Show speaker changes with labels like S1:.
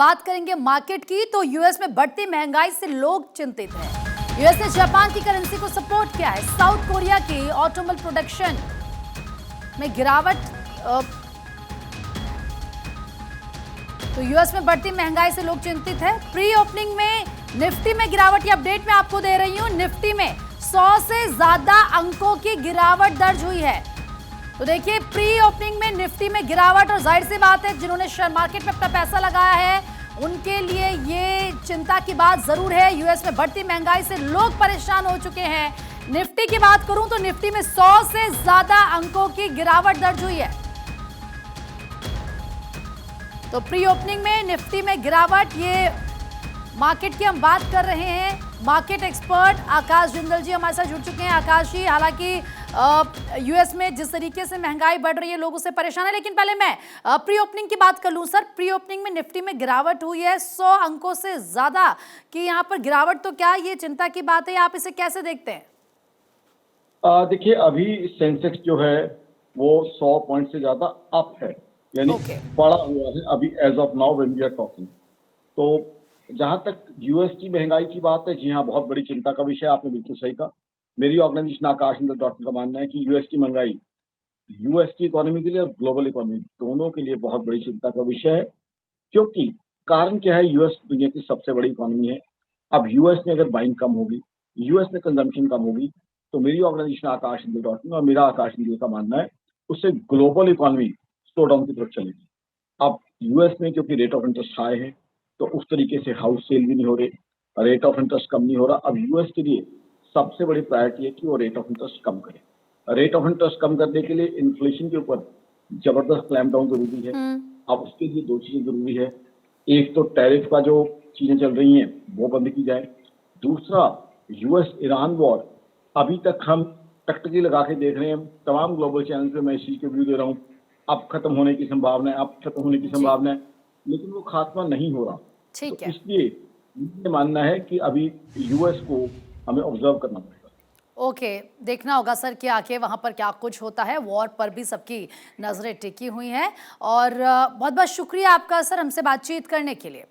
S1: बात करेंगे मार्केट की, तो यूएस में बढ़ती महंगाई से लोग चिंतित हैं। यूएस ने जापान की करेंसी को सपोर्ट किया है। साउथ कोरिया की ऑटोमोबाइल प्रोडक्शन में गिरावट, तो यूएस में बढ़ती महंगाई से लोग चिंतित है। प्री ओपनिंग में निफ्टी में गिरावट, ये अपडेट मैं आपको दे रही हूं। निफ्टी में 100 से ज्यादा अंकों की गिरावट दर्ज हुई है। तो देखिए, प्री ओपनिंग में निफ्टी में गिरावट, और जाहिर सी बात है जिन्होंने शेयर मार्केट में अपना पैसा लगाया है उनके लिए ये चिंता की बात जरूर है। यूएस में बढ़ती महंगाई से लोग परेशान हो चुके हैं। निफ्टी की बात करूं तो निफ्टी में 100 से ज्यादा अंकों की गिरावट दर्ज हुई है। तो प्री ओपनिंग में निफ्टी में गिरावट, ये मार्केट की हम बात कर रहे हैं। मार्केट एक्सपर्ट आकाश जिंदल जी हमारे साथ जुड़ चुके हैं। आकाश जी, हालांकि यूएस में जिस तरीके से महंगाई बढ़ रही है लोग उससे परेशान है, लेकिन पहले मैं प्री ओपनिंग की बात कर लूं। सर, प्री ओपनिंग में निफ्टी में गिरावट हुई है 100 अंकों से ज्यादा कि यहाँ पर गिरावट, तो क्या ये चिंता की बात है? आप इसे कैसे देखते हैं?
S2: देखिए, अभी सेंसेक्स जो है वो 100 पॉइंट से ज्यादा अप है, यानी बढ़ा हुआ है अभी as of now when we are talking. तो जहां तक यूएस की महंगाई की बात है, जी हाँ, बहुत बड़ी चिंता का विषय, आपने बिल्कुल सही कहा। मेरी ऑर्गेनाइजेशन आकाश जिंदल डॉट कॉम का मानना है कि यूएस की महंगाई यूएस की इकोनॉमी के लिए और ग्लोबल इकोनॉमी दोनों के लिए बहुत बड़ी चिंता का विषय है। क्योंकि कारण क्या है, यूएस दुनिया की सबसे बड़ी इकोनॉमी है। अब यूएस में अगर बाइंग कम होगी, यूएस में कंजम्पशन कम होगी, तो मेरी ऑर्गेनाइजेशन आकाश जिंदल डॉट कॉम और मेरा आकाश जिंदल का मानना है उससे ग्लोबल इकोनॉमी स्लो डाउन की तरफ चलेगी। अब यूएस में क्योंकि रेट ऑफ इंटरेस्ट हाई है, तो उस तरीके से हाउस सेल भी नहीं हो रहे, रेट ऑफ इंटरेस्ट कम नहीं हो रहा। अब यूएस के लिए सबसे बड़ी प्रायोरिटी है कि वो रेट ऑफ इंटरेस्ट कम करे। रेट ऑफ इंटरेस्ट कम करने के लिए इन्फ्लेशन के ऊपर जबरदस्त क्लैम्प डाउन जरूरी है। अब उसके लिए दो चीजें जरूरी है। एक तो टैरिफ का जो चीजें चल रही हैं वो बंद की जाए। दूसरा, यूएस ईरान वॉर अभी तक हम टकटकी लगा के देख रहे हैं, तमाम ग्लोबल चैनल पे मैं इस चीज के व्यू दे रहा हूँ, अब खत्म होने की संभावना है, अब खत्म होने की संभावना है, लेकिन वो खात्मा नहीं हो रहा। तो इसलिए मुझे मानना है कि अभी यूएस को हमें ऑब्जर्व करना पड़ेगा।
S1: ओके, देखना होगा सर कि आके वहां पर क्या कुछ होता है। वॉर पर भी सबकी नजरें टिकी हुई हैं। और बहुत बहुत शुक्रिया आपका सर हमसे बातचीत करने के लिए।